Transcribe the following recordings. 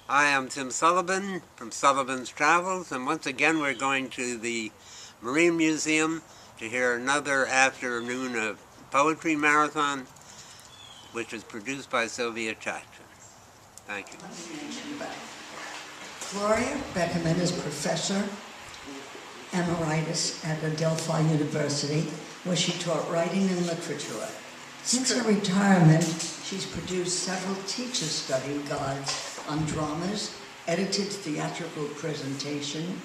I am Tim Sullivan from Sullivan's Travels, and once again we're going to the Marine Museum to hear another afternoon of Poetry Marathon, which is produced by Silvia Chavkin. Thank you. Gloria Beckerman is professor emeritus at Adelphi University, where she taught writing and literature. Since her retirement, she's produced several teacher study guides on dramas, edited theatrical presentation,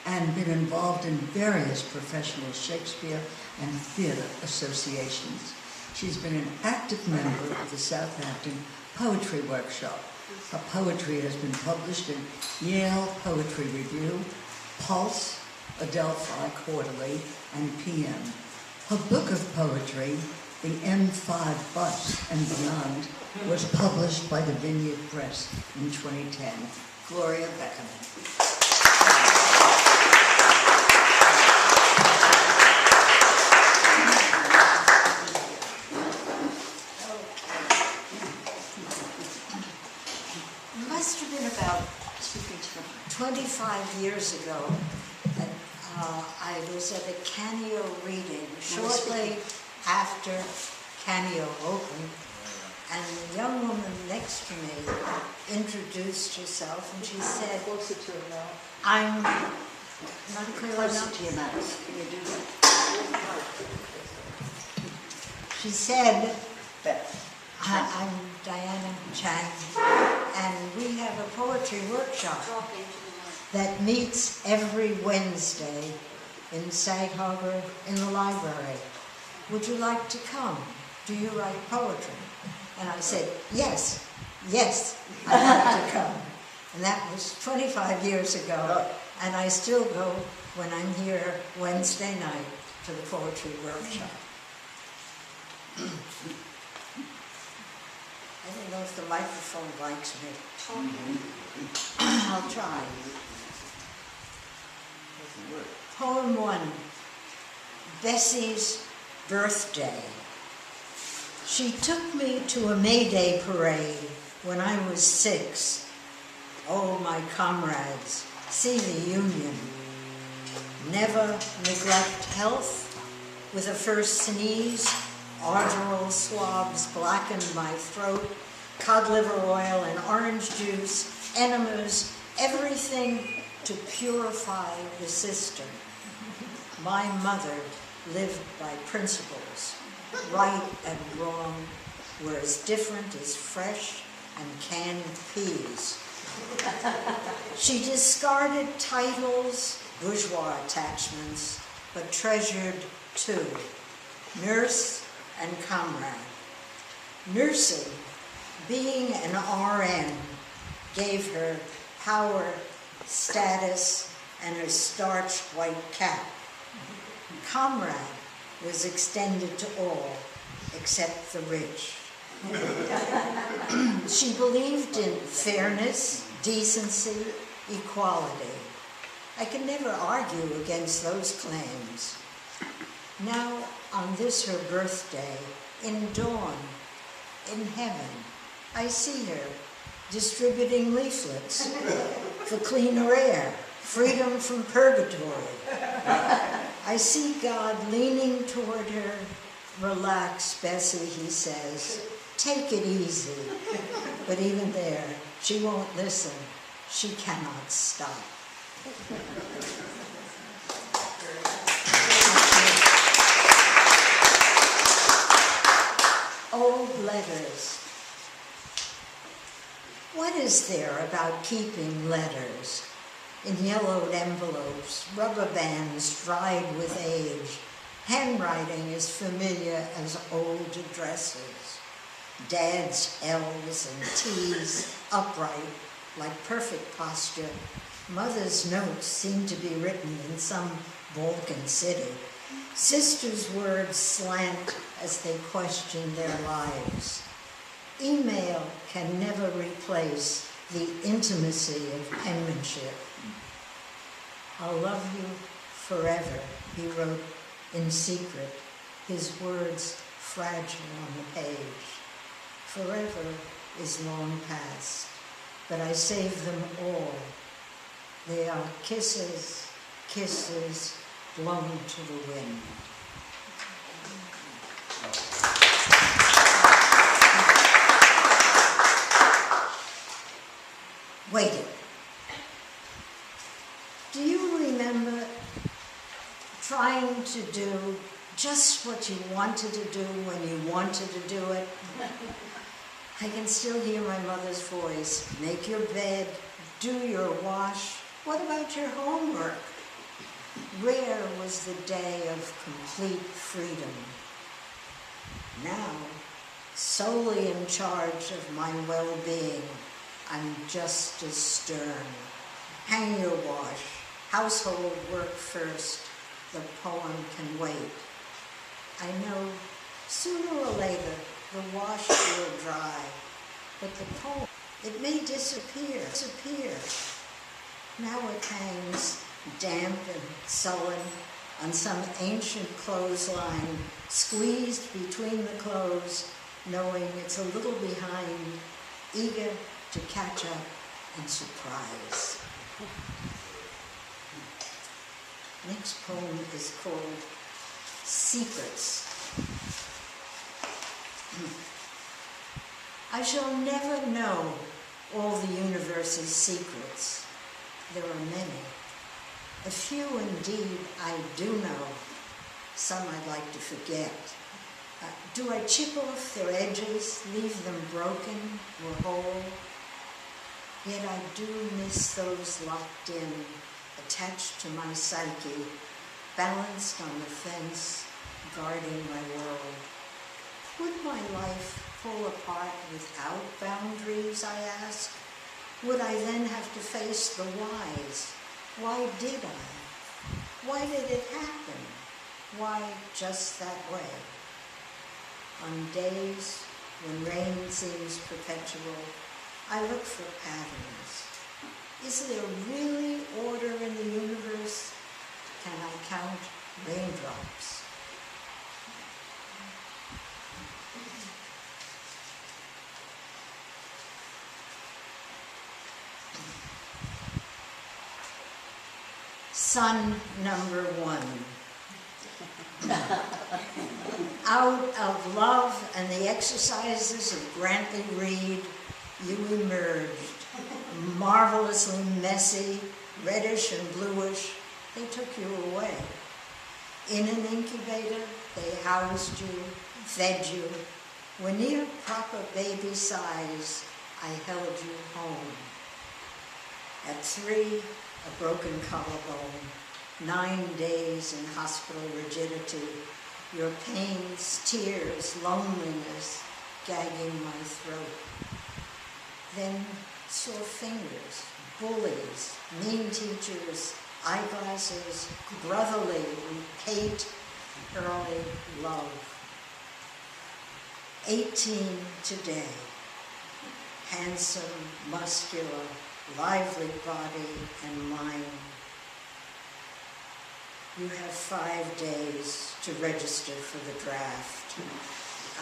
and been involved in various professional Shakespeare and theater associations. She's been an active member of the Southampton Poetry Workshop. Her poetry has been published in Yale Poetry Review, Pulse, Adelphi Quarterly, and PM. Her book of poetry, The M5 Bus and Beyond, was published by the Vineyard Press in 2010. Gloria Beckerman. It must have been about 25 years ago that I was at a Canio reading shortly after Canio opened, and the young woman next to me introduced herself, and she said, Closer to it now. I'm not clear enough to your mouth. Can you do that? She said, I'm Diana Chang, and we have a poetry workshop that meets every Wednesday in Sag Harbor in the library. Would you like to come? Do you write poetry? And I said, yes, I'd like to come. And that was 25 years ago, and I still go when I'm here Wednesday night to the poetry workshop. I don't know if the microphone likes me. I'll try. Poem 1, Bessie's Birthday. She took me to a May Day parade when I was 6. Oh, my comrades, see the Union. Never neglect health. With a first sneeze, arterial swabs blackened my throat, cod liver oil and orange juice, enemas, everything to purify the system. My mother lived by principles. Right and wrong were as different as fresh and canned peas. She discarded titles, bourgeois attachments, but treasured two, nurse and comrade. Nursing, being an RN, gave her power, status, and her starched white cap. Comrade was extended to all, except the rich. She believed in fairness, decency, equality. I can never argue against those claims. Now, on this her birthday, in dawn, in heaven, I see her distributing leaflets for cleaner air, freedom from purgatory. I see God leaning toward her. Relax, Bessie, he says. Take it easy. But even there, she won't listen. She cannot stop. Old letters. What is there about keeping letters? In yellowed envelopes, rubber bands dried with age. Handwriting is familiar as old addresses. Dad's L's and T's upright, like perfect posture. Mother's notes seem to be written in some Balkan city. Sister's words slant as they question their lives. Email can never replace the intimacy of penmanship. I'll love you forever, he wrote in secret, his words fragile on the page. Forever is long past. but I save them all. They are kisses, kisses blown to the wind. Waiting. Do you remember trying to do just what you wanted to do when you wanted to do it? I can still hear my mother's voice. Make your bed, do your wash. What about your homework? Rare was the day of complete freedom. Now, solely in charge of my well-being, I'm just as stern. Hang your wash. Household work first. The poem can wait. I know sooner or later the wash will dry, but the poem, it may disappear. Now it hangs damp and sullen on some ancient clothesline, squeezed between the clothes, knowing it's a little behind, eager to catch up and surprise. Next poem is called Secrets. I shall never know all the universe's secrets. There are many. A few indeed I do know. Some I'd like to forget. Do I chip off their edges, leave them broken or whole? Yet I do miss those locked in, attached to my psyche, balanced on the fence, guarding my world. Would my life fall apart without boundaries, I ask? Would I then have to face the whys? Why did I? Why did it happen? Why just that way? On days when rain seems perpetual, I look for patterns. Is there really order in the universe? Can I count raindrops? Son number one. Out of love and the exercises of Grantley Reed, you emerged. Marvelously messy, reddish and bluish, they took you away. In an incubator, they housed you, fed you. When near proper baby size, I held you home. At 3, a broken collarbone, 9 days in hospital rigidity, your pains, tears, loneliness gagging my throat. Then sore fingers, bullies, mean teachers, eyeglasses, brotherly hate, early love. 18 today, handsome, muscular, lively body and mind. You have 5 days to register for the draft.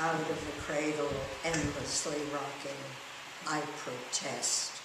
Out of the cradle, endlessly rocking, I protest.